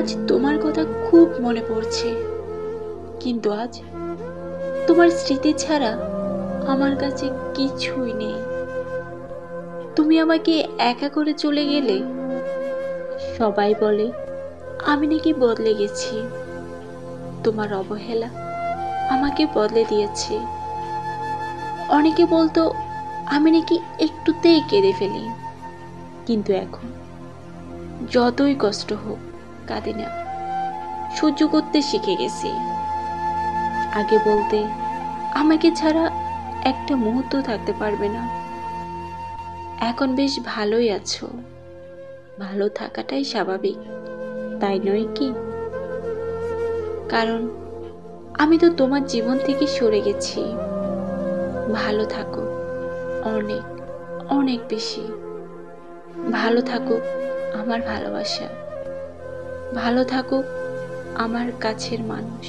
আজ তোমার কথা খুব মনে পড়ছে, কিন্তু আজ তোমার স্মৃতি ছাড়া আমার কাছে কিছুই নেই। তুমি আমাকে একা করে চলে গেলে। সবাই বলে আমি নাকি বদলে গেছি। তোমার অবহেলা আমাকে বদলে দিয়েছে। অনেকে বলতো আমি নাকি একটুতেই কেঁদে ফেলি, কিন্তু এখন যতই কষ্ট হোক কাঁদি না, সহ্য করতে শিখে গেছি। আগে বলতে আমাকে ছাড়া একটা মুহূর্ত থাকতে পারবে না। এখন বেশ ভালোই আছো, ভালো থাকাটাই স্বাভাবিক, তাই নয় কি? কারণ আমি তো তোমার জীবন থেকে সরে গেছি। ভালো থাকো, অনেক অনেক বেশি ভালো থাকো। আমার ভালোবাসা ভালো থাকো, আমার কাছের মানুষ।